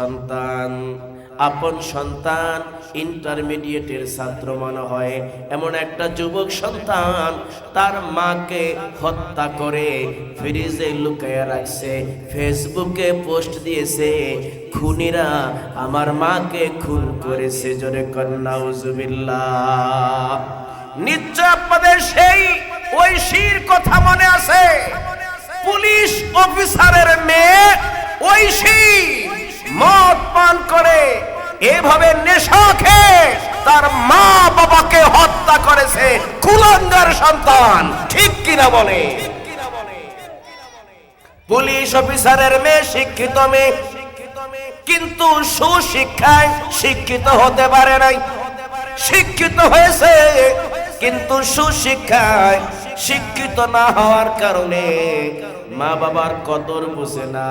সন্তান, আপন সন্তান ইন্টারমিডিয়েটের ছাত্র মনে হয়, এমন একটা যুবক সন্তান তার মাকে হত্যা করে ফ্রিজে লুকিয়ে রাখছে, ফেসবুকে পোস্ট দিয়েছে, খুনিরা আমার মাকে খুন করেছে। জোরে কন্যা নাউজুবিল্লাহ। নিশ্চয় আপনাদের সেই ঐশীর কথা মনে আছে, পুলিশ অফিসারের মেয়ে ঐশী মদ পান করে এভাবে নেশা খেয়ে তার মা বাবাকে হত্যা করেছে। কুলাঙ্গার সন্তান, ঠিক কিনা বলে? পুলিশ অফিসারের মেয়ে শিক্ষিত মেয়ে, কিন্তু সুশিক্ষায় শিক্ষিত হতে পারে নাই। শিক্ষিত হয়েছে কিন্তু সুশিক্ষায় শিক্ষিত না হওয়ার কারণে মা বাবার কদর বুঝে না,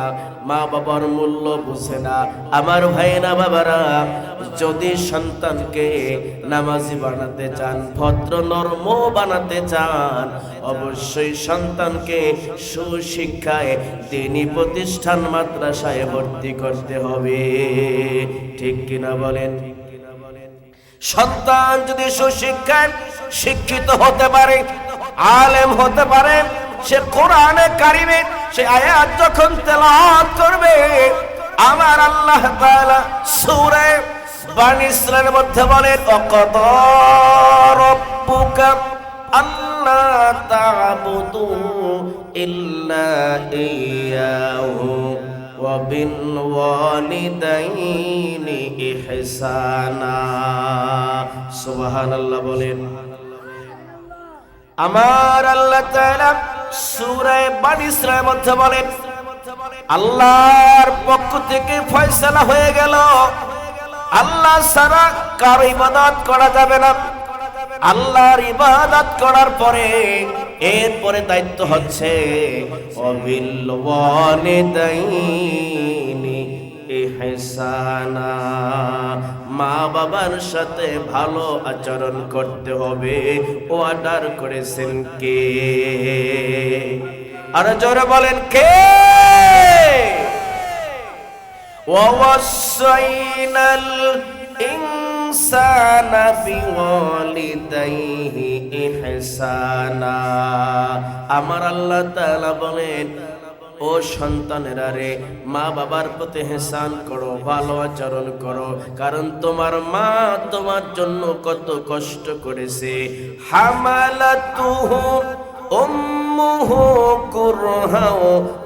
মা বাবার মূল্য বুঝে না। আমার ভাইয়েরা বাবারা, যদি সন্তানকে নামাজি বানাতে চান, ভদ্র নরম বানাতে চান, অবশ্যই সন্তানকে সুশিক্ষায় দ্বীনি প্রতিষ্ঠান মাদ্রাসায় ভর্তি করতে হবে। ঠিক কিনা বলেন? সন্তান যদি সুশিক্ষায় শিক্ষিত হতে পারে, আলেম হতে পারে, সে কোরআনে কারিমে সে আয়াত যখন তেলাওয়াত করবে, আমার আল্লাহ তাআলা সূরা বনী ইসরাঈলের মধ্যে বলেন, ওয়াকাদা রাব্বুকা আল্লা তা'বুদু ইল্লা ইয়্যাহু ওয়া বিল ওয়ালিদাইনি ইহসানা। সুবহানাল্লাহ বলেন। আমার আল্লাহ তাআলা সূরা বনী ইসরাঈলের মধ্যে বলেন, আল্লাহর পক্ষ থেকে ফয়সালা হয়ে গেল, আল্লাহ ছাড়া কারো ইবাদত করা যাবে না। আল্লাহর ইবাদত করার পরে এরপরে দায়িত্ব হচ্ছে ওয়াবিল ওয়ালিদাইনি ইহসানা, মা বাবার সাথে ভালো আচরণ করতে হবে। অর্ডার করেছেন কে? আর জোরে বলেন কে? ওয়াসাইনাল ইনসানা বিওয়ালিদাইহি ইহসানা। আমার আল্লাহ তাআলা বলেন, ও সন্তানেরা রে, মা বাবার প্রতি ইহসান করো, ভালো আচরণ করো, কারণ তোমার মা তোমার জন্য কত কষ্ট করেছে। হামালাতুহু উম্মুহু কুরহা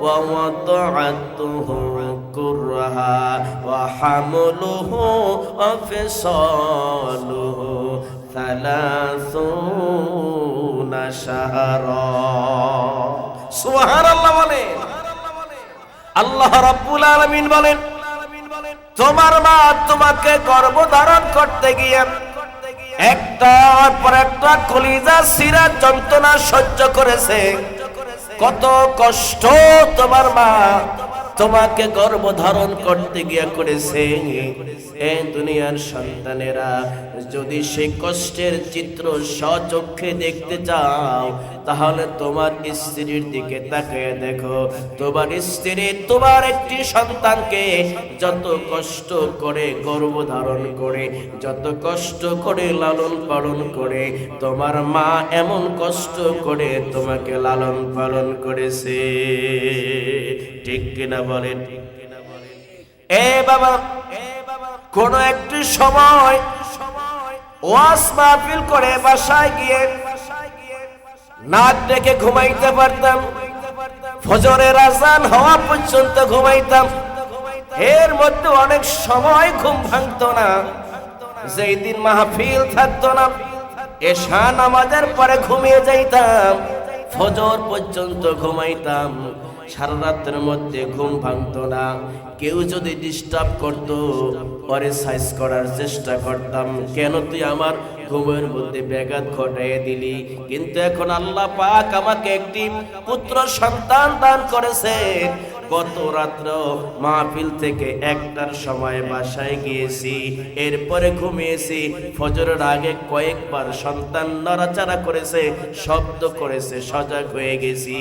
ওয়া ওয়াদাআতুহু কুরহা ওয়া হামলুহু ওয়া ফিসালুহু 30 শাহরা। সুবহানাল্লাহ বলেন। আল্লাহ রাব্বুল আলামিন বলেন, তোমার মা তোমাকে গর্ভধারণ করতে গিয়ে একটার পর একটা কলিজা ছিঁড়া যন্ত্রণা সহ্য করেছে। কত কষ্ট তোমার মা তোমাকে গর্ভধারণ করতে গিয়ে করেছে। এই দুনিয়ার সন্তানেরা, যদি সেই কষ্টের চিত্র স্বচক্ষে দেখতে চাও, তাহলে তোমার স্ত্রীর দিকে তাকিয়ে দেখো। তোমার স্ত্রী তোমার একটি সন্তানকে যত কষ্ট করে গর্ভধারণ করে, যত কষ্ট করে লালন পালন করে, তোমার মা এমন কষ্ট করে তোমাকে লালন পালন করেছে। ঠিক কিনা বলেন? এ বাবা, কোন একটি সময় ওয়াজ মাহফিল করে বাসায় গিয়ে নাক ডেকে ঘুমাইতে পারতাম, ফজরের আযান হওয়া পর্যন্ত ঘুমাইতাম। এর মধ্যে অনেক সময় ঘুম ভাঙতো না। যেই দিন মাহফিল থাকতো না, এশা নামাজের পরে ঘুমিয়ে যাইতাম, ফজর পর্যন্ত ঘুমাইতাম। সারা রাতের মধ্যে ঘুম ভাঙতো না। কেউ যদি ডিস্টার্ব করতো, পরে সাইজ করার চেষ্টা করতাম, কেন তুই আমার ঘুমের মধ্যে ব্যাঘাত ঘটাইয়ে দিলি? কিন্তু এখন আল্লাহ পাক আমাকে একটি পুত্র সন্তান দান করেছে। গত রাত্র মাহফিল থেকে 1টার সময় বাসায় গিয়েছি, এরপরে ঘুমিয়েছি। ফজরের আগে কয়েকবার সন্তান নড়াচড়া করেছে, শব্দ করেছে, সজাগ হয়ে গেছি।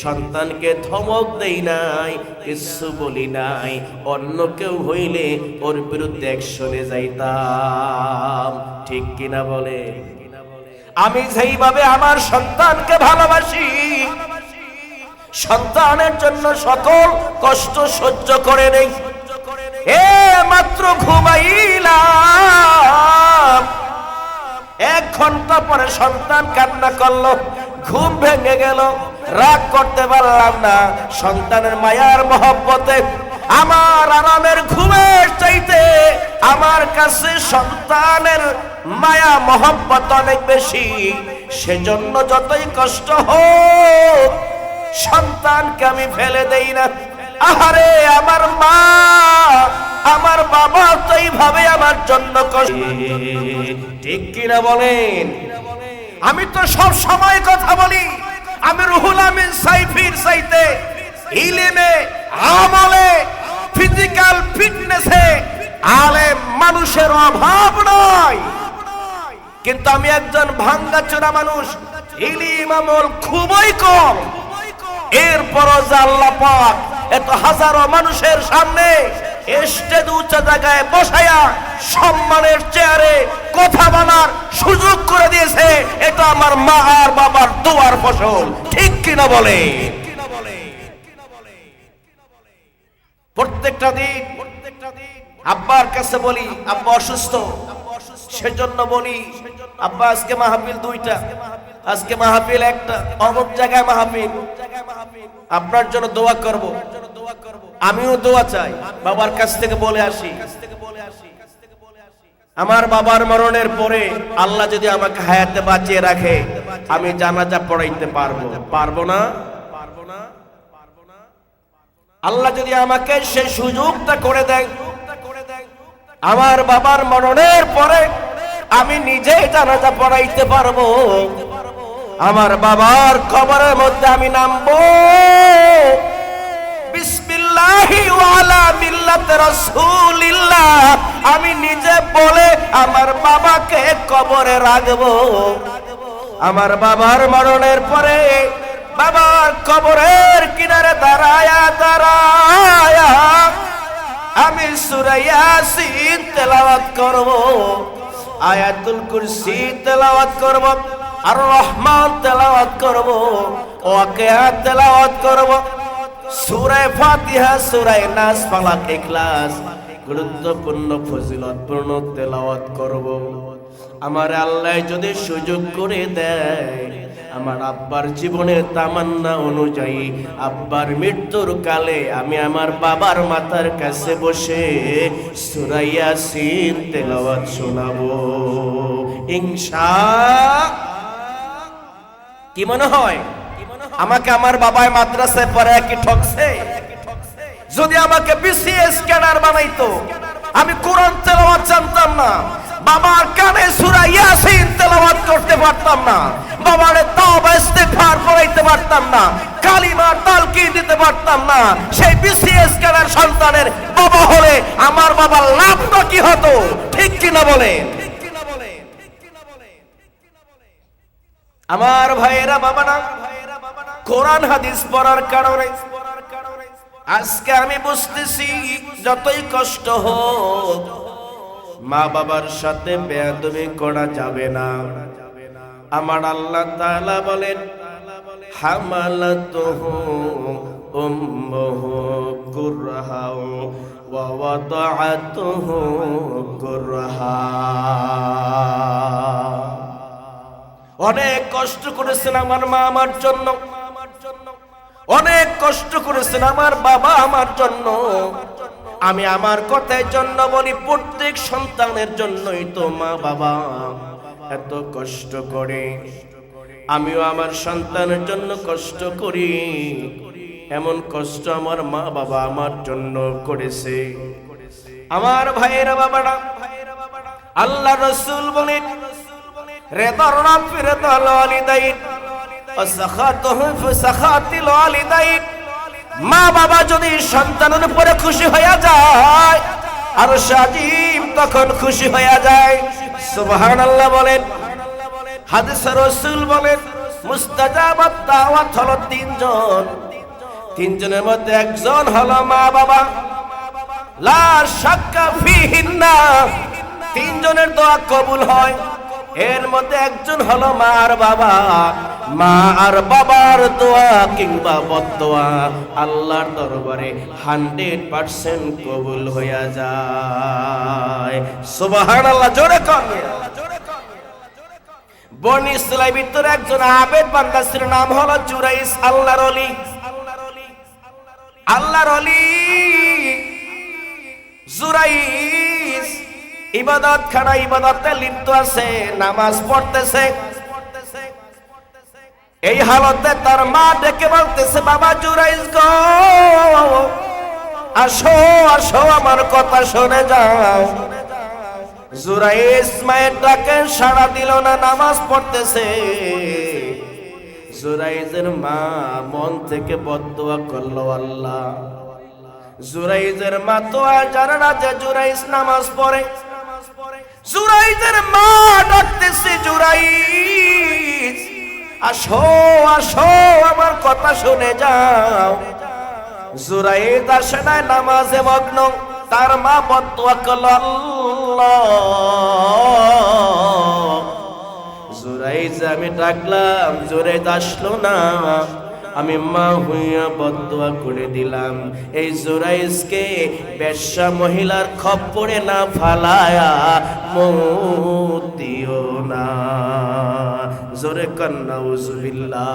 সন্তানকে ধমক দেই নাই, কিছু বলি নাই। অন্য কেউ হইলে ওর বিরুদ্ধে অ্যাকশনে যাইতাম। ঠিক কিনা বলে? আমি যেইভাবে আমার সন্তানকে ভালোবাসি, সন্তানের জন্য সকল কষ্ট সহ্য করে নেই। মাত্র ঘুমাইলাম, 1 ঘন্টা পরে সন্তান কান্না করলো, ঘুম ভেঙে গেল। রাগ করতে পারলাম না। সন্তানের মায়ার মহব্বতে আমার আরামের ঘুমের চাইতে আমার কাছে সন্তানের মায়া মহব্বত অনেক বেশি। সেজন্য যতই কষ্ট হোক সন্তানকে আমি ফেলে দেই না। আহারে আমার মা, আমার বাবা তো এইভাবে আমার জন্য কষ্ট। ঠিক কিনা বলেন? আমি তো সব সময় কথা বলি, আমি রুহুল আমিন সাইফির চাইতে ইলমে, আমলে, ফিজিক্যাল ফিটনেসে আলেম মানুষের অভাব নয়। কিন্তু আমি একজন ভাঙ্গাচোরা মানুষ, ইলম আমল খুবই কম। এরপরও যে আল্লাহ পাক এত হাজারো মানুষের সামনে স্টেজ উঁচা জায়গায় বসায়া সম্মানের চেয়ারে কথা বলার সুযোগ করে দিয়েছে, এটা আমার মা আর বাবার দোয়ার ফসল। ঠিক কিনা বলে? প্রত্যেকটা দিন আব্বার কাছে বলি, আব্বা অসুস্থ, সেজন্য বলি আব্বা আজকে মাহফিল 2টা, আজকে মাহফিল 1টা, অমুক জায়গায় মাহফিল, আপনার জন্য দোয়া করব। আমিও দোয়া চাই, বাবার কাছ থেকে বলে আসি। আমার বাবার মরণের পরে আল্লাহ যদি আমাকে হায়াতে বাঁচিয়ে রাখে, আমি জানাজা পড়াইতে পারবো না? আল্লাহ যদি আমাকে সেই সুযোগটা করে দেয়, আমার বাবার মরণের পরে আমি নিজে জানাজা পড়াইতে পারবো। আমার বাবার কবরের মধ্যে আমি নামবো, বিসমিল্লাহি ওয়া আলা মিল্লাতি রাসূলিল্লাহ আমি নিজে বলে আমার বাবাকে কবরে রাখবো। আমার বাবার মরণের পরে বাবার কবরের কিনারে দাঁড়ায়া দাঁড়ায়া আমি সূরা ইয়াসিন তেলাওয়াত করব, আয়াতুল কুরসি তেলাওয়াত করব, আর রহমান তেলাওয়াত করব, ওয়াকিয়া তেলাওয়াত করব, সূরা ফাতিহা, সূরা নাস, ফালাক, ইখলাস গুরুত্বপূর্ণ ফজিলতপূর্ণ তেলাওয়াত করব। আমার আল্লাহ যদি সুযোগ করে দেয়, আমার আব্বার জীবনের তামান্না অনুযায়ী আব্বার মৃত্যুর কালে আমি আমার বাবার মাথার কাছে বসে সূরা ইয়াসিন তেলাওয়াত শোনাবো ইনশাআল্লাহ। কি মনে হয় আমাকে আমার বাবায় মাদ্রাসায় পড়ে কি ঠকছে? যদি আমাকে বিসিএস ক্যাডার বানাইতো, আমি কোরআন তেলাওয়াত জানতাম না, বাবার কানে সূরা ইয়াসিন তেলাওয়াত করতে পারতাম না, বাবারে তাওবা ইস্তিগফার পড়াইতে পারতাম না, কালিমা তালকিন দিতে পারতাম না, সেই বিসিএস ক্যাডার সন্তানের বাবা হলে আমার বাবার লাভটা কি হতো? ঠিক কিনা বলে? আমার ভাইয়েরা, বাবারা, কোরআন হাদিস পড়ার কারণে আজকে আমি বুঝতেছি যতই কষ্ট হোক মা বাবার সাথে বেয়াদবি করা যাবে না। আমার আল্লাহ তাআলা বলেন, হামালাতুহু উম্মুহু কুরহা ওয়া ওয়াদাআতুহু কুরহা। অনেক কষ্ট করেছেন আমার মা আমার জন্য, অনেক কষ্ট করেছেন আমার বাবা আমার জন্য। আমি আমার কথার জন্য বলি, প্রত্যেক সন্তানের জন্যই তো মা বাবা এত কষ্ট করে। আমিও আমার সন্তানের জন্য কষ্ট করি, এমন কষ্ট আমার মা বাবা আমার জন্য করেছে। আমার ভাইয়েরা, বাবারা, আল্লাহ রাসূল বলেন, রিদার রাব্বি রিদাল ওয়ালিদাইন ওয়া সাখাতুহু ফি সাখাতিল ওয়ালিদাইন। মা বাবা যদি সন্তানের উপরে খুশি হয়ে যায় আর আজিম তখন খুশি হয়ে যায়। সুবহানাল্লাহ বলেন। হাদিসে রাসূল বলেন মুস্তাজাবাত দাওয়াত হলো তিনজনের মধ্যে একজন হলো মা বাবা। লা শাক্কা ফিহিন্না, তিনজনের দোয়া কবুল হয়। এর মধ্যে একজন হলো মা আর বাবা। মা আর বাবার দোয়া কিংবা বদদোয়া আল্লাহর দরবারে 100% কবুল হইয়া যায়। সুবহানাল্লাহ, জোরে কোন। বনি ইসরাঈলের ভিতরে একজন আবেদ বান্দা ছিল, নাম হলো জুরাইস। আল্লাহর ওলি, আল্লাহর ওলি জুরাইস ইবাদত খানা ইবাদতে লিপ্ত আছে, নামাজ পড়তেছে। এই হালতে তার মা ডেকে বলতেছে, বাবা জুরাইস গো, আসো আসো আমার কথা শুনে যাও। জুরাইস মায়ের ডাকে সাড়া দিল না, নামাজ পড়তেছে। জুরাইজের মা মন থেকে বদদোয়া করলো, আল্লাহ জুরাইজের মা তো আর জানে না যে জুরাইস নামাজ পড়ে। জুরাইজের মা ডাকতেছে, জুরাইস আসো আসো আমার কথা শুনে যাও। জুরাইজ আসে না, নামাজে মগ্ন। তার মা বদদোয়া করলো, আল্লাহ জুরাইজ আমি ডাকলাম, জুরাইজ আসলো না, আমি মা হইয়া বদদোয়া করে দিলাম। এই জুরাইজকে বেশ্যা মহিলার খপ্পরে না ফালায়া মউত দিও না। জোরে কান্না নাউজুবিল্লাহ।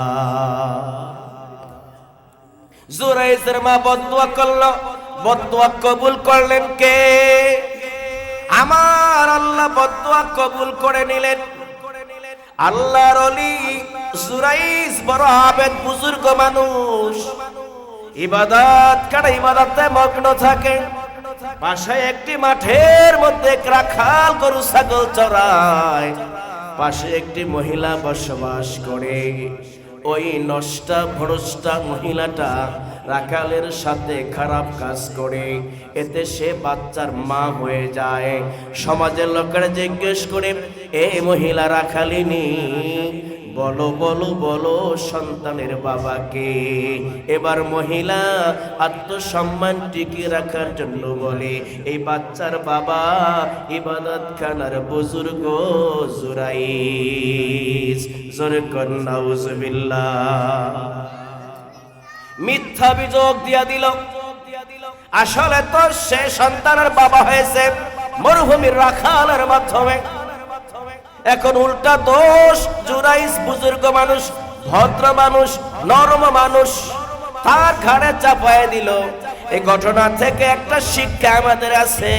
জুরাইজের মা বদদোয়া করলো, বদদোয়া কবুল করলেন কে? আমার আল্লাহ বদদোয়া কবুল করে নিলেন। আল্লাহর ওলি জুরাইজ বড় আবেদ বুজুর্গ মানুষ, ইবাদত করে ইবাদতে মগ্ন থাকে। পাশে একটি মাঠের মধ্যে রাখাল গরু ছাগল চরায়। পাশে একটি মহিলা বসবাস করে। ওই নষ্টা ভ্রষ্টা মহিলাটা রাখালের সাথে খারাপ কাজ করে, এতে সে বাচ্চার মা হয়ে যায়। সমাজের লোকেরা জিজ্ঞেস করে, এই মহিলা রাখালিনী, বলো বলো বলো সন্তানের বাবাকে। এবার মহিলা আত্মসম্মান টিকিয়ে রাখার জন্য বলে, এই বাচ্চার বাবা ইবাদত খানার বুজুর্গ জুরাইস। জোরে কোন নাউজুবিল্লাহ। মিথ্যা অভিযোগ দিয়া দিল। আসলে তো সে সন্তানের বাবা হয়েছে মরুভূমির রাখালের মাধ্যমে। এখন উল্টা দোষ জুরাইস বুজুর্গ মানুষ, ভদ্র মানুষ, নরম মানুষ, তার ঘাড়ে চাপায় দিল। এই ঘটনা থেকে একটা শিক্ষা আমাদের আছে,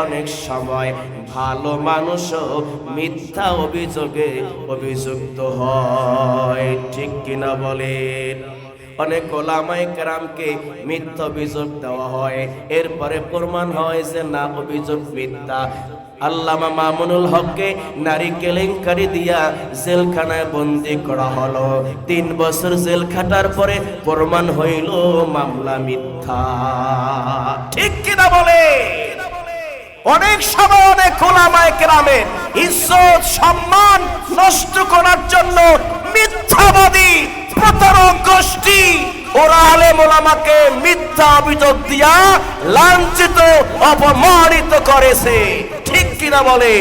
অনেক সময় ভালো মানুষও মিথ্যা অভিযোগে অভিযুক্ত হয়। ঠিক কিনা বলেন? অনেক ওলামায়ে কেরামকে মিথ্যা অভিযোগ দেওয়া হয়, এরপরে প্রমাণ হয় যে না, অভিযোগ মিথ্যা। আল্লামা মামুনুল হককে নারী কেলেঙ্কারি দিয়া জেলখানায় বন্দী করা হলো। 3 বছর জেল খাটার পরে প্রমাণ হইল মামলা মিথ্যা। ঠিক কিনা বলে? অনেক সময় অনেক ওলামায়ে কেরামের ইজ্জত সম্মান নষ্ট করার জন্য মিথ্যাবাদী প্রতারক গোষ্ঠী ওরা আলেম ওলামাকে মিথ্যা অভিযোগ দিয়া লাঞ্ছিত অপমানিত করেছে। ঠিক কিনা বলে?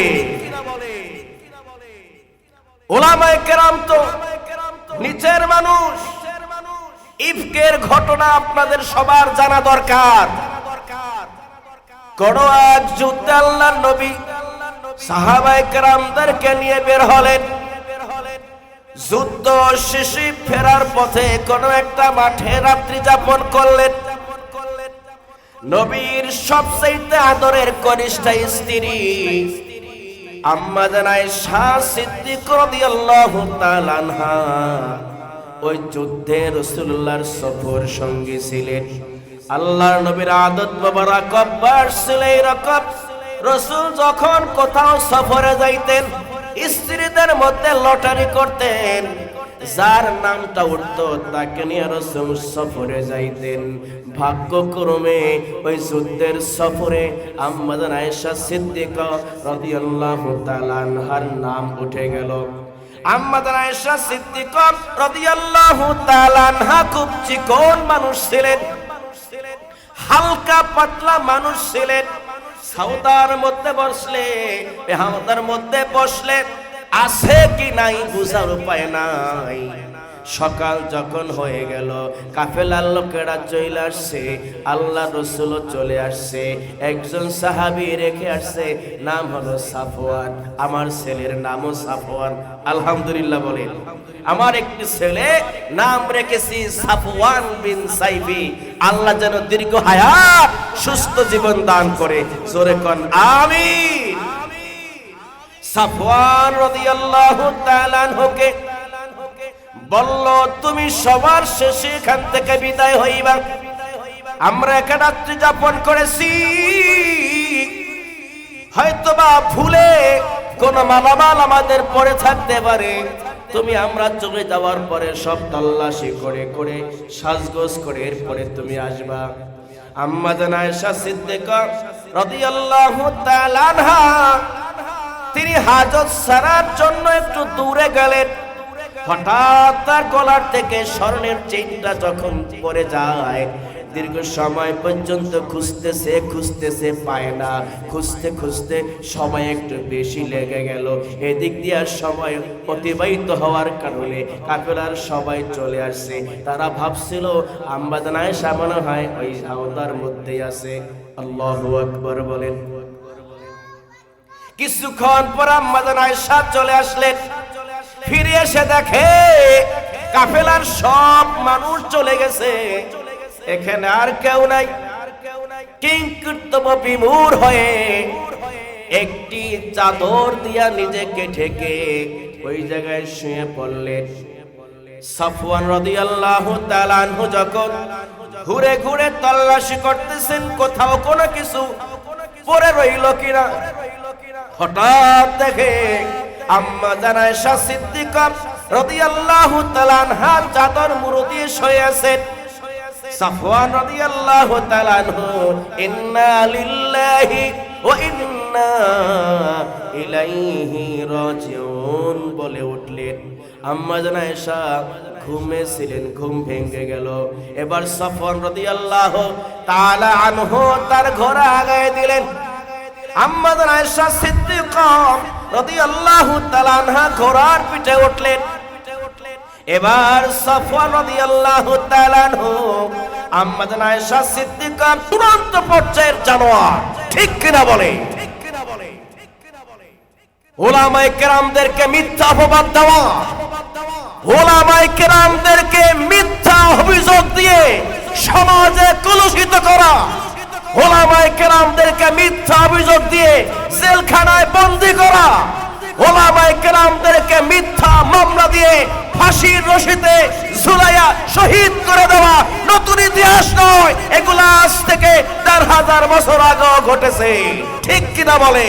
ওলামায়ে কেরাম তো নিচের মানুষ। ইফকের ঘটনা আপনাদের সবার জানা দরকার। কোন এক যুদ্ধে আল্লাহর নবী সাহাবায়ে কেরামদেরকে নিয়ে বের হলেন। যুদ্ধ শেষে ফেরার পথে কোন একটা মাঠে রাত্রি যাপন করলেন। নবীর সবচেয়ে আদরের কনিষ্ঠা স্ত্রী আম্মা জানা আয়েশা সিদ্দিক রাদিয়াল্লাহু তাআলা আনহা ওই যুদ্ধে রাসূলুল্লাহর সফর সঙ্গী ছিলেন। আল্লাহর নবীর আদত মোবারক অভ্যাস ছিল এরকম, রাসূল যখন কোথাও সফরে যাইতেন স্ত্রীদের মধ্যে লটারি করতেন যার নামটা উঠতো তাকে নিয়ে রাসূল সফরে যাইতেন। ভাগ্যক্রমে ওই যুদ্ধের সফরে আম্মা জান আয়েশা সিদ্দিকা রাদিয়াল্লাহু তাআলা আনহার নাম উঠে গেল। আম্মা জান আয়েশা সিদ্দিকা রাদিয়াল্লাহু তাআলা আনহা খুব চিকন মানুষ ছিলেন, হালকা পাতলা মানুষ ছিলেন। হাওদার মধ্যে বসলে, হাওদার মধ্যে বসলে আছে কি নাই বুঝার উপায় নাই। সকাল যখন হয়ে গেল, কাফেলার লোকেরা চলে আসছে, আল্লাহ রাসূল চলে আসছে। একজন সাহাবী রেখে আসছে, নাম হলো সাফওয়ান। আমার ছেলের নামও সাফওয়ান। আলহামদুলিল্লাহ বলেন। আমার একটি ছেলে নাম রেখেছি সাফওয়ান বিন সাইফি। আল্লাহ যেন দীর্ঘ হায়াত সুস্থ জীবন দান করে, জোরে কোন আমিন। সাফওয়ান রাদিয়াল্লাহু তাআলা আনহুকে বলল, তুমি সবার শেষে এখান থেকে বিদায় হইবা। আমরা একা রাত্রি যাপন করেছি, হয়তোবা ভুলে কোন মালামাল আমাদের পড়ে থাকতে পারে। তুমি আমরা চলে যাওয়ার পরে সব তল্লাশি করে করে সাজগোজ করে এরপরে তুমি আসবা। আম্মা জান আয়েশা সিদ্দিকা রাদিয়াল্লাহু তাআলা আনহা তিনি হাজত সারার জন্য একটু দূরে গেলেন। হঠাৎ তার গলার থেকে স্বর্ণের চেইনটা যখন পড়ে যায়, দীর্ঘ সময় পর্যন্ত খুঁজতেছে খুঁজতেছে পায় না। খুঁজতে খুঁজতে সময় একটু বেশি লেগে গেল। এদিক দিয়ে সময় অতিবাহিত হওয়ার কারণে কাফেলার সবাই চলে আসছে। তারা ভাবছিল আম্মা জান আয়েশা মনে হয় ওই হাওদার মধ্যেই আছে। আল্লাহু আকবার বলেন। কিছুক্ষণ পর আম্মা জান আয়েশা চলে আসলেন। ফিরে এসে দেখে কাফেলার সব মানুষ চলে গেছে, এখানে আর কেউ নাই। কিংকর্তব্য বিমূঢ় হয়ে একটি চাদর দিয়া নিজেকে ঢেকে ওই জায়গায় শুয়ে পড়লেন। সাফওয়ান রাদিয়াল্লাহু তাআলা আনহু যখন ঘুরে ঘুরে তল্লাশি করতেছেন কোথাও কোনো কিছু পড়ে রইল কিনা, হঠাৎ দেখে আম্মা জান আয়েশা সিদ্দিকা রাদিয়াল্লাহু তাআলা আনহা চাদর মুড়ো দিয়ে শুয়ে আছেন। সাফওয়ান রাদিয়াল্লাহু তাআলা আনহু ইন্না লিল্লাহি ওয়া ইন্না ইলাইহি রাজিউন বলে উঠলেন। আম্মা জান আয়েশা ঘুমে ছিলেন, ঘুম ভেঙে গেল। এবার সাফওয়ান রাদিয়াল্লাহু তাআলা আনহু তার ঘোড়া আগায় দিলেন। আম্মা জান আয়েশা সিদ্দিকা রাদিয়াল্লাহু তাআলা আনহা ঘোড়ার পিঠে উঠলেন। এবার সাফওয়ান রাদিয়াল্লাহু তাআলা আনহু আম্মা জান আয়েশা সিদ্দিকা চূড়ান্ত পর্যায়ের জানোয়ার, ঠিক কিনা বলে? উলামায়ে কেরামদেরকে মিথ্যা অপবাদ দেওয়া, উলামায়ে কেরামদেরকে মিথ্যা অভিযোগ দিয়ে সমাজে কলুষিত করা, উলামায়ে কেরামদেরকে মিথ্যা অভিযোগ দিয়ে জেলখানায় বন্দী করা, উলামায়ে কেরামদেরকে মিথ্যা মামলা দিয়ে ফাঁসির রশিতে ঝুলাইয়া শহীদ করে দেওয়া নতুন ইতিহাস নয়। এগুলা আজ থেকে ৪,০০০ বছর আগেও ঘটেছে, ঠিক কিনা বলে?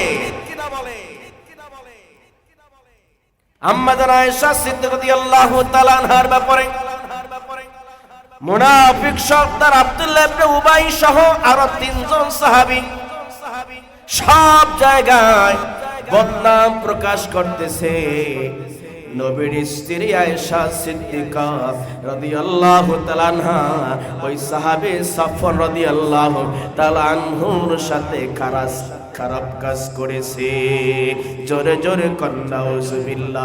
আম্মা জান আয়েশা সিদ্দিকা রাদিয়াল্লাহু তাআলা আনহার ব্যাপারে মুনাফিক সর্দার আব্দুল্লাহ ইবনে উবাই সহ আরো ৩ জন সাহাবী সব জায়গায় বদনাম প্রকাশ করতেছে। নবীর স্ত্রী আয়েশা সিদ্দিকা রাদিয়াল্লাহু তাআলা আনহা ওই সাহাবী সাফওয়ান রাদিয়াল্লাহু তাআলা আনহুর সাথে খারাপ কাজ করেছে। জোরে জোরে নাউযুবিল্লাহ।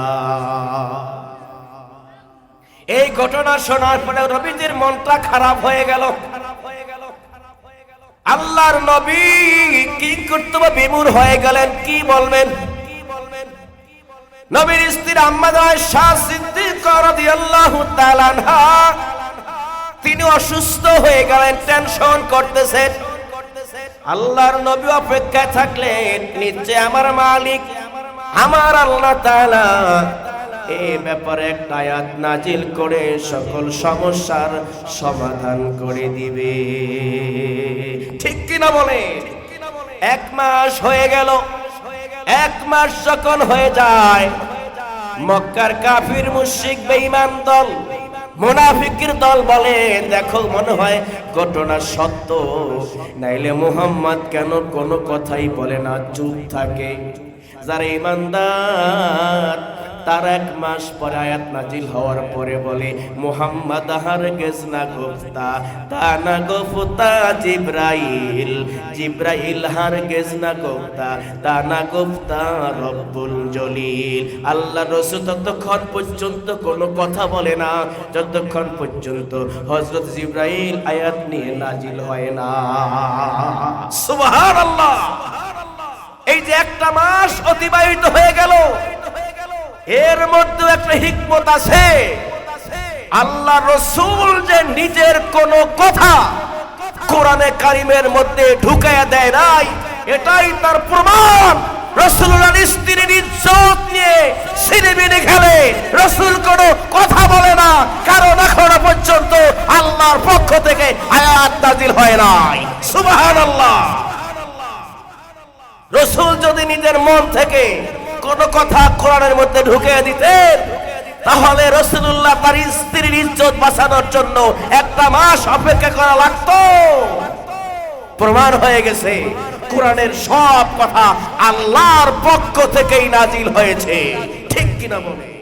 এই ঘটনা শোনার পরে নবীজির মনটা খারাপ হয়ে গেল। আল্লাহর নবী কি কর্তব্য বিমূঢ় হয়ে গেলেন, কি বলবেন? নবীর স্ত্রী আম্মা জান আয়েশা সিদ্দিকা রাদিয়াল্লাহু তাআলা আনহা তিনি অসুস্থ হয়ে গেলেন, টেনশন করতেছেন। আল্লাহর নবী অপেক্ষায় থাকলেন, নিচে আমার মালিক আমার আল্লাহ তাআলা এই ব্যাপারে একটা আয়াত নাজিল করে সকল সমস্যার সমাধান করে দিবে, ঠিক কিনা বলে? ১ মাস হয়ে গেল। ১ মাস যখন হয়ে যায়, মক্কার কাফির মুশরিক বেঈমান দল মুনাফিকের দল বলে, দেখো মনে হয় ঘটনা সত্য, নাইলে মুহাম্মদ কেন কোনো কথাই বলে না, চুপ থাকে। যারা ইমানদার তার এক মাস পরে আয়াত নাজিল হওয়ার পরে বলে, মুহাম্মদ হারগিজ না গুফতা, তা না গুফতা জিব্রাইল, জিব্রাইল হারগিজ না গুফতা, তা না গুফতা রব্বুল জলিল। আল্লাহ রাসূল ততক্ষণ পর্যন্ত কোনো কথা বলে না যতক্ষণ পর্যন্ত হযরত জিব্রাইল আয়াত নিয়ে নাজিল হয় না। সুবহানাল্লাহ। এই যে একটা মাস অতিবাহিত হয়ে গেল, এর মধ্যে একটা হিকমত আছে। আল্লাহ রাসূল যে নিজের কোন কথা কোরআনে কারিমের মধ্যে ঢুকায়া দেয় নাই, এটাই তার প্রমাণ। রাসূলুল্লাহ স্ত্রীর ইজ্জত নিয়ে সিনেমিনে খেলে, রাসূল কোনো কথা বলে না, কারণ এখনো পর্যন্ত আল্লাহর পক্ষ থেকে আয়াত নাযিল হয় নাই। সুবহানাল্লাহ। রাসূল যদি নিজের মন থেকে কোন কথা কোরআনের মধ্যে ঢুকিয়ে দিতেন, তাহলে রাসূলুল্লাহ তার স্ত্রীর ইজ্জত বাঁচানোর জন্য একটা মাস অপেক্ষা করা লাগতো। প্রমাণ হয়ে গেছে কোরআনের সব কথা আল্লাহর পক্ষ থেকেই নাজিল হয়েছে। ঠিক কিনা বলে?